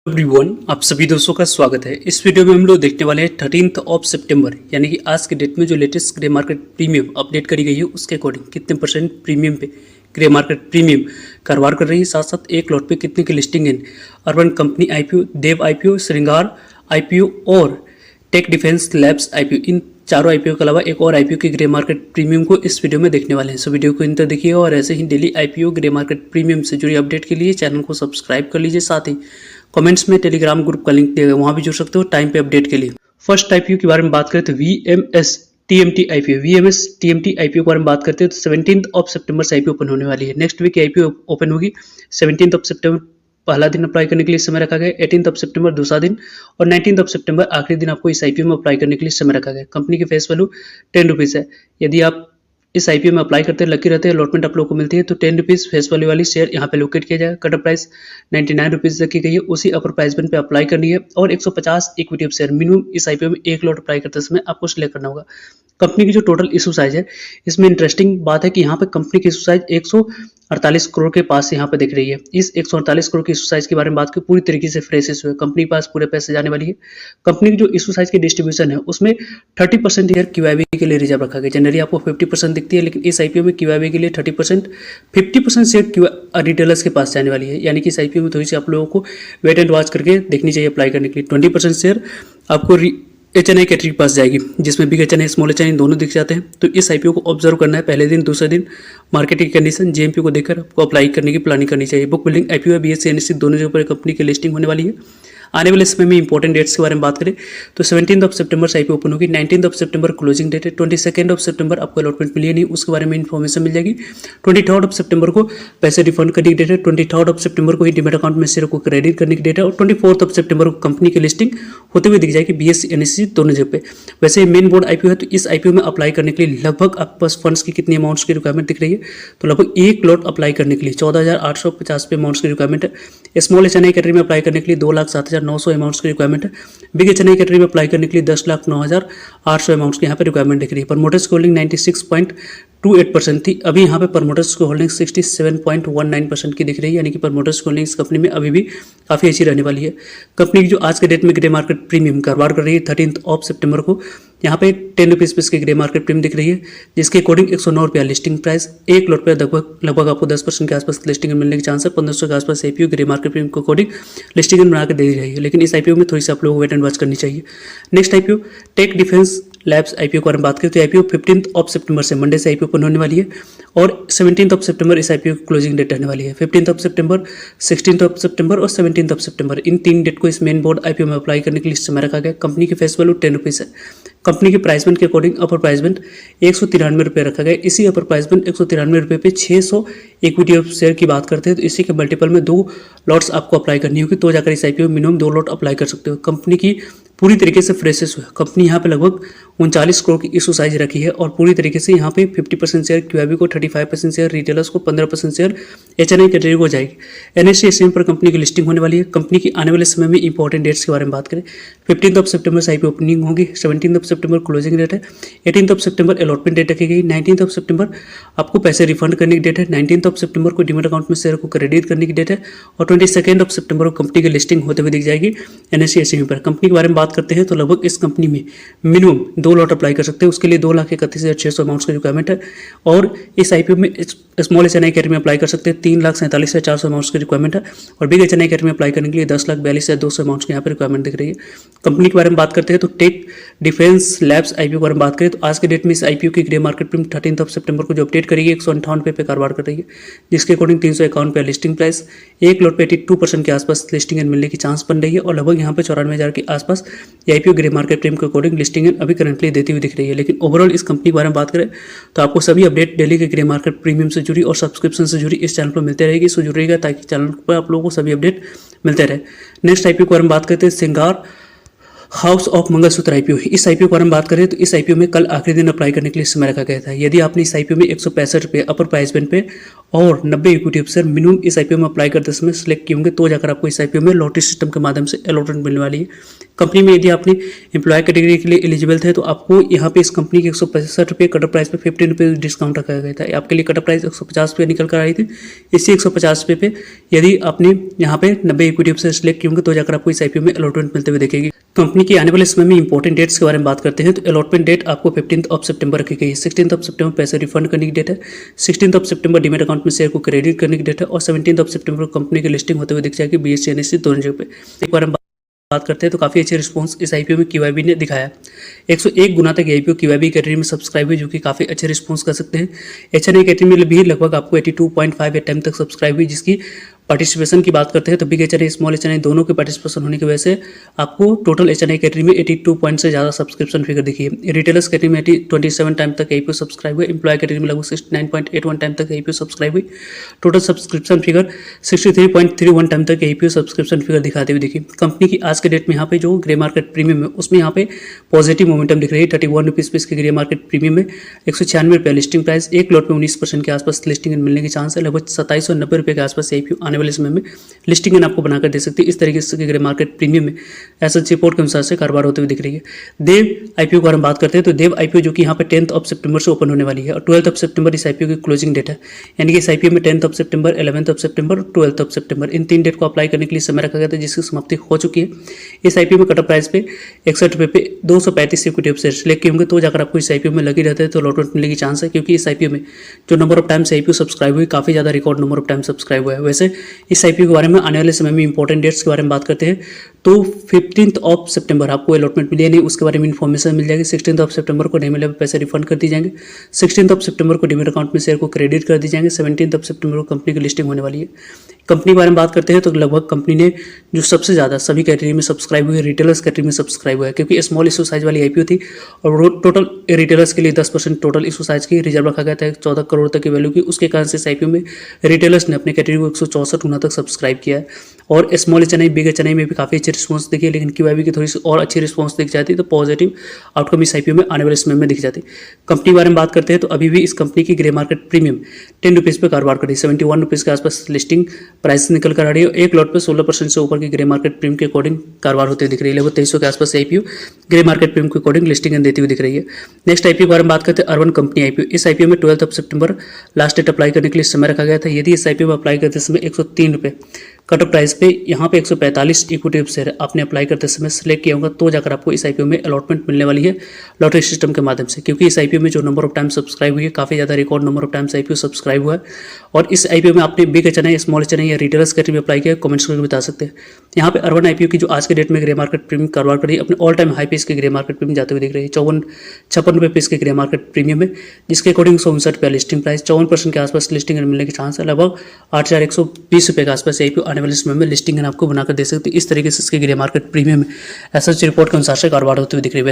Everyone, आप सभी दोस्तों का स्वागत है। इस वीडियो में हम लोग देखने वाले हैं 13 सितंबर यानी कि आज के डेट में जो latest grey market premium update करी गई है उसके अकॉर्डिंग कितने परसेंट प्रीमियम पे ग्रे मार्केट प्रीमियम कारोबार कर रही है, साथ साथ एक लॉट पे कितने की लिस्टिंग इन Urban Company IPO, Dev IPO, Shringar IPO और टेक डिफेंस लैब्स आईपीओ, इन चारों आईपीओ के अलावा एक और आईपीओ की ग्रे मार्केट प्रीमियम को इस वीडियो में देखने वाले हैं। सो वीडियो को इन तक देखिएगा और ऐसे ही daily IPO grey market premium से जुड़ी अपडेट के लिए चैनल को सब्सक्राइब कर लीजिए। साथ ही कमेंट्स में टेलीग्राम ग्रुप का लिंक दिया गया, वहां भी जुड़ सकते हो टाइम पे अपडेट के लिए। फर्स्ट आईपीओ के बारे में बात करें तो VMS TMT IPO, VMS TMT IPO के बारे में बात करते हैं तो 17 सितंबर से आईपीओ ओपन होने वाली है। नेक्स्ट वीक आईपीओ ओपन होगी। 17 सितंबर पहला दिन अप्लाई करने के लिए समय रखा गया, 18 सितंबर दूसरा दिन और 19 सितंबर आखिरी दिन आपको इस आईपीओ में अप्लाई करने के लिए समय रखा गया। कंपनी की फेस वैल्यू 10 रुपीज़ है। यदि आप इस आईपीओ में अप्लाई करते हैं, लकी रहते हैं, अलॉटमेंट आप लोगों को मिलती है तो 10 रुपीज़ फेस वैल्यू वाली शेयर यहाँ पे लोकेट किया जाएगा। कट ऑफ प्राइस 99 रुपीज़ रखी गई है, उसी अपर प्राइस बैंड पे अप्लाई करनी है और 150 इक्विटी ऑफ शेयर मिनिमम इस आईपीओ में एक लॉट अप्लाई करते समय आपको सिलेक्ट करना होगा। कंपनी की जो टोटल इशू साइज है, इसमें इंटरेस्टिंग बात है कि यहाँ पे कंपनी की इशू साइज 148 करोड़ के पास यहाँ पे दिख रही है। इस 148 करोड़ की इशू साइज के बारे में बात करें, पूरी तरीके से फ्रेश इशू है, कंपनी के पास पूरे पैसे जाने वाली है। कंपनी की जो इशू साइज की डिस्ट्रीब्यूशन है उसमें 30% ईयर क्यूआईबी के लिए रिजर्व रखा गया। जनरली आपको 50% दिखती है, लेकिन इस आईपीओ में क्यूआईबी के लिए 30%, 50% शेयर रिटेलर्स के पास जाने वाली है। यानी कि इस आईपीओ में थोड़ी सी आप लोगों को वेट एंड वॉच करके देखनी चाहिए अप्लाई करने के लिए। 20% शेयर आपको एचएनआई कैटेगरी के पास जाएगी, जिसमें बिग एचएनआई, स्मॉल एचएनआई दोनों दिख जाते हैं। तो इस आईपीओ को ऑब्जर्व करना है, पहले दिन दूसरे दिन मार्केट की कंडीशन, जेएमपी को देखकर आपको अप्लाई करने की प्लानिंग करनी चाहिए। बुक बिल्डिंग आईपीओ है, बीएससी एनएससी दोनों जगह पर कंपनी की लिस्टिंग होने वाली है। आने वाले समय में इंपॉर्टेंट डेट्स के बारे में बात करें तो 17 सितंबर से आईपीओ ओपन होगी, 19 सितंबर क्लोजिंग डेट है, 22 सितंबर आपको अलॉटमेंट मिली नहीं, उसके बारे में इन्फॉर्मेशन मिल जाएगी। 23 सितंबर को पैसे रिफंड करने की डेट है, 23 सितंबर को ही डीमैट अकाउंट में शेयर को क्रेडिट करने की डेट है और 24 सितंबर को कंपनी की लिस्टिंग होते हुए दिख जाएगी बीएससी एनएससी दोनों जगह पे। वैसे मेन बोर्ड आईपीओ है, तो इस आईपीओ में अप्लाई करने के लिए लगभग आपके पास फंड्स की कितनी अमाउंट्स की रिक्वायरमेंट दिख रही है, तो लगभग एक लॉट अप्लाई करने के लिए 14,850 पे अमाउंट्स की रिक्वायरमेंट है। स्मॉल एचएनआई कैटेगरी में अप्लाई करने के लिए 2,07,900 अमाउंट्स की रिक्वायरमेंट है। बिग एचएनआई कैटेगरी में अप्लाई करने के लिए 10,09,800 अमाउंट्स की यहाँ पे रिक्वायरमेंट दिख रही है। प्रमोटर्स की होल्डिंग 96.28% थी, अभी यहाँ पे प्रमोटर्स की होल्डिंग 67.19% की दिख रही है। यानी कि प्रमोटर्स की होल्डिंग इस कंपनी में अभी भी काफ़ी अच्छी रहने वाली है। कंपनी की जो आज के डेट में ग्रे मार्केट प्रीमियम कारोबार कर रही है 13 सितंबर को, यहाँ पे 10 रुपीज़ पे इसकी ग्रे मार्केट प्रीमियम दिख रही है, जिसके अकॉर्डिंग 109 रुपया लिस्टिंग प्राइस, एक लॉट पे लगभग आपको 10% के आसपास लिस्टिंग मिलने के चांस है। 1500 के आसपास आईपीओ ग्रे मार्केट प्रीमियम के अकॉर्डिंग लिस्टिंग बना के दे रही है, लेकिन इस आईपीओ में थोड़ी सी आप लोगों को वेट एंड वॉच करनी चाहिए। Next IPO Tech Defence Labs IPO के बारे में बात करें तो आईपीओ 15 सितंबर से मंडे से आईपीओ ओपन होने वाली है और 17 सितंबर इस आईपीओ की क्लोजिंग डेट रहने वाली है। 15 सितंबर, 16 सितंबर और 17 सितंबर, इन 3 डेट को इस मेन बोर्ड आईपीओ में अप्लाई करने के लिए समय रखा गया। कंपनी की फेस वैल्यू 10 रुपीज़ है। कंपनी के प्राइस बैंड के अकॉर्डिंग अपर प्राइस बैंड 193 रुपये रखा गया। इसी अपर प्राइस बैंड 193 रुपये पे 600 इक्विटी ऑफ शेयर की बात करते हैं तो इसी के मल्टीपल में 2 लॉट्स आपको अप्लाई करनी होगी, तो जाकर इस आईपीओ मिनिमम 2 लॉट अप्लाई कर सकते हो। कंपनी की पूरी तरीके से फ्रेशेस हुआ, कंपनी यहाँ पे लगभग 39 करोड़ की इशू साइज रखी है और पूरी तरीके से यहाँ पे 50% शेयर क्यूआईबी को, 35% शेयर रिटेलर्स को, 15% शेयर एचएनआई कैटेगरी को जाएगी। एनएससी एक्सचेंज पर कंपनी की लिस्टिंग होने वाली है। कंपनी की आने वाले समय में इंपॉर्टेंट डेट्स के बारे में बात करें, 15 सितंबर से आईपीओ ओपनिंग होगी, 17 सितंबर क्लोजिंग डेट है, 18 सितंबर अलॉटमेंट डेट रखी गई, 19 सितंबर आपको पैसे रिफंड करने की डेट है, 19 सितंबर को डीमैट अकाउंट में शेयर को क्रेडिट करने की डेट है और 22 सितंबर को कंपनी की लिस्टिंग होते हुए दिख जाएगी एनएससी एक्सचेंज पर। कंपनी के बारे में बात करते हैं तो लगभग इस कंपनी में मिनिमम 2 लॉट अप्लाई कर सकते हैं, उसके लिए 2,31,600 अमाउंट्स की रिक्वायरमेंट है और इस आईपीओ में स्मॉल एचएनआई कैटेगरी में अप्लाई कर सकते हैं 3,47,400 अमाउंट्स की रिक्वायरमेंट है और बिग एचएनआई कैटेगरी में अप्लाई करने के लिए 10,42,200 अमाउंट्स की यहाँ पर रिक्वायरमेंट दिख रही है। कंपनी के बारे में बात करते हैं तो टेक डिफेंस लैब्स आईपीओ के बारे में बात करें तो आज के डेट में इस आईपीओ की ग्रे मार्केट प्रीमियम 13 सितंबर को जो अपडेट करेगी 158 रुपये पे कारोबार कर रही है, जिसके अकॉर्डिंग 351 पे लिस्टिंग प्राइस, एक लॉट पे 82% के आसपास लिस्टिंग मिलने की चांस बन रही है और लगभग यहाँ पे 94,000 के आसपास आईपीओ ग्रे मार्केट प्रीमियम के अकॉर्डिंग लिस्टिंग अभी करंटली देती हुई दिख रही है। लेकिन ओवरऑल इस कंपनी के बारे में बात करें तो आपको सभी अपडेट डेली के ग्रे मार्केट प्रीमियम से जुड़ी और सब्सक्रिप्शन से जुड़ी इस चैनल पर मिलते रहेगी, सो जुड़ रहेगा ताकि चैनल पर आप लोगों को सभी अपडेट मिलते रहे। नेक्स्ट आईपीओ के बारे में बात करते हैं श्रृंगार हाउस ऑफ मंगलसूत्र आईपीओ। इस आईपीओ के बारे में बात करें तो इस आईपीओ में कल आखिरी दिन अप्लाई करने के लिए समय रखा गया था। यदि आपने इस आईपीओ में 165 रुपये अपर प्राइस बैंड पे और 90 इक्विटी ऑफिसर मिनिमम इस आईपीओ में अप्लाई करते समय सिलेक्ट किए होंगे, तो जाकर आपको इस आईपीओ में लॉटरी सिस्टम के माध्यम से अलॉटमेंट मिलने वाली है। कंपनी में यदि आपने एम्प्लॉय कैटेगरी के लिए एलिजिबल थे तो आपको यहाँ पे इस कंपनी के 165 रुपये कटर प्राइस पे 15 रुपये डिस्काउंट रखा गया था। आपके लिए कटर प्राइस 150 रुपये निकल कर आई थी। इसी 150 रुपये पे यदि आपने यहाँ पे 90 इक्विटी ऑफिसर सिलेक्ट किए होंगे तो जाकर आपको इस आईपीओ में अलॉटमेंट मिलते हुए देखेगी। कंपनी के आने वाले समय में इंपॉर्टेंट डेट्स के बारे में बात करते हैं तो अलॉटमेंट डेट आपको 15 सितंबर रखी गई है। 16 सितंबर पैसे रिफंड करने की डेट है। 16 सितंबर डीमेट अकाउंट में शेयर को क्रेडिट करने की डेट है और 17 सितंबर को कंपनी की लिस्टिंग होते हुए दिख जाएगी BSE NSE दोनों जगह पे। एक बार हम बात करते हैं तो काफ़ी अच्छे रिस्पांस इस आईपीओ में QIB ने दिखाया। 101 गुना तक आईपीओ QIB कैटेगरी में सब्सक्राइब हुई, जो कि काफ़ी अच्छे रिस्पांस कर सकते हैं। HNI कैटेगरी में भी लगभग आपको 82.58 टाइम तक सब्सक्राइब हुई, जिसकी पार्टिसिपेशन की बात करते हैं तो बिग HNI स्मॉल HNI दोनों के पार्टिसिपेशन होने की वजह से आपको टोटल HNI कैटेगरी में 82 पॉइंट से ज़्यादा सब्सक्रिप्शन फिगर दिखी है। रिटेलर्स कैटेगरी में 27 टाइम तक आईपीओ सब्सक्राइब हुए। एम्प्लॉय कैटेगरी में लगभग 69.81 टाइम तक आईपीओ सब्सक्राइब हुई। टोटल सब्सक्रिप्शन फिगर 63.31 टाइम तक आईपीओ सब्सक्रिप्शन फिगर दिखाते हुए दिखी। कंपनी की आज के डेट में यहाँ पे जो ग्रे मार्केट प्रीमियम है उसमें यहाँ पे पॉजिटिव मोमेंटम दिख रही है। 31 रुपीज़ पे इसके ग्रे मार्केट प्रीमियम में 196 रुपये लिस्टिंग प्राइस, एक लॉट में 19% के आसपास लिस्टिंग मिलने के चांस है। लगभग 2790 रुपये के आसपास आईपीओ आने वाले समय में लिस्टिंग आपको बनाकर दे सकती है। इस तरीके से ग्रे मार्केट प्रीमियम में एसएच रिपोर्ट के अनुसार से कारोबार होते हुए दिख रही है। देव आईपीओ की अगर हम बात करते हैं तो देव आईपीओ जो कि यहाँ पे 10 सितंबर से ओपन होने वाली है और 12 सितंबर इस आईपीओ की क्लोजिंग डेट है। यानी कि इस आईपीओ में 10 सितंबर, 11 सितंबर और 12 सितंबर इन 3 डेट को अप्लाई करने के लिए समय रखा गया था, जिसकी समाप्ति हो चुकी है। इस आईपीओ में कट ऑफ प्राइस पे 61 रुपये पे 235 इक्विटी ऑफिसर सिलेक्ट किए होंगे, तो जाकर आपको इस आईपीओ में लगे रहते हैं तो अलॉटमेंट मिलने की चांस है। क्योंकि इस आईपीओ में जो नंबर ऑफ टाइम से आईपीओ सब्सक्राइब हुई काफ़ी ज़्यादा record number of time subscribe हुआ है। वैसे इस आईपीओ के बारे में आने वाले समय में इंपॉर्टेंट डेट्स के बारे में बात करते हैं तो 15 सितंबर आपको अलॉटमेंट मिली है नहीं, उसके बारे में इन्फॉर्मेशन मिल जाएगी। 16 सितंबर को नहीं मिले पैसे रिफंड कर दी जाएंगे। 16 सितंबर को डीमेट अकाउंट में शेयर को क्रेडिट कर दी जाएंगे। 17 सितंबर को कंपनी की लिस्टिंग होने वाली है। कंपनी के बारे में बात करते हैं तो लगभग कंपनी ने जो सबसे ज़्यादा सभी कैटेगरी में सब्सक्राइब हुई है, रिटेलर्स कैटेगरी में सब्सक्राइब हुआ है, क्योंकि स्मॉल इशू साइज वाली आईपीओ थी और टोटल रिटेलर्स के लिए 10% टोटल इशू साइज की रिजर्व रखा गया था 14 करोड़ तक की वैल्यू की। उसके कारण से इस आईपीओ में रिटेलर्स ने अपने कैटेगरी को 164 गुना तक सब्सक्राइब किया है। और स्मॉल HNI बिग HNI में भी काफ़ी अच्छी रिस्पॉन्स दिखी है, लेकिन QIB की थोड़ी सी और अच्छी रिस्पॉन्स दिख जाती तो पॉजिटिव आउटकम इस आईपीओ में आने वाले समय में दिख जाती। कंपनी के बारे में बात करते हैं तो अभी भी इस कंपनी की ग्रे मार्केट प्रीमियम 10 रुपीज़ पे कारोबार कर रही है। 71 रुपीज़ के आसपास लिस्टिंग प्राइस निकल कर आ रही है। एक लॉट पे 16% से ऊपर की ग्रे मार्केट प्रीमियम के अकॉर्डिंग कारोबार होते दिख रही है। लगभग 2300 के आसपास आईपीओ ग्रे मार्केट प्रीमियम के अकॉर्डिंग लिस्टिंग देती हुई दिख रही है। नेक्स्ट आईपीओ के बारे में बात करते हैं अर्बन कंपनी आईपीओ। इस आईपीओ में 12 सितंबर लास्ट डेट अप्लाई करने के लिए समय रखा गया था। यदि इस आईपीओ में अप्लाई करते समय 103 रुपये कट ऑफ प्राइस पे यहाँ पे 145 इक्विटी शेयर आपने अप्लाई करते समय सिलेक्ट किया होगा, तो जाकर आपको इस आईपीओ में अलॉटमेंट मिलने वाली है लॉटरी सिस्टम के माध्यम से। क्योंकि इस आईपीओ में जो नंबर ऑफ टाइम सब्सक्राइब हुई है काफ़ी ज़्यादा record number of times IPO subscribe हुआ है। और इस आईपीओ में आपने बिग HNI, स्मॉल HNI या रिटेलर्स कैटेगरी में अप्लाई किया, कमेंट्स करके बता सकते हैं। यहाँ पे अर्बन आईपीओ की जो आज के डेट में ग्रे मार्केट प्रीमियम कारोबार कर रही है, अपने ऑल टाइम हाई पे इसके ग्रे मार्केट प्रीमियम जाते हुए दिख रही है। 56 रुपये पे इसके ग्रे मार्केट प्रीमियम है, जिसके अकॉर्डिंग 159 रुपये लिस्टिंग प्राइस, 54% के आसपास लिस्टिंग मिलने के चांस है। लगभग 8120 रुपये के आसपास आईपीओ आने वाले समय में लिस्टिंग आपको बनाकर दे सकती है। इस तरीके से इसके grey market premium SH report के अनुसार से कारोबार होते हुए दिख रही है।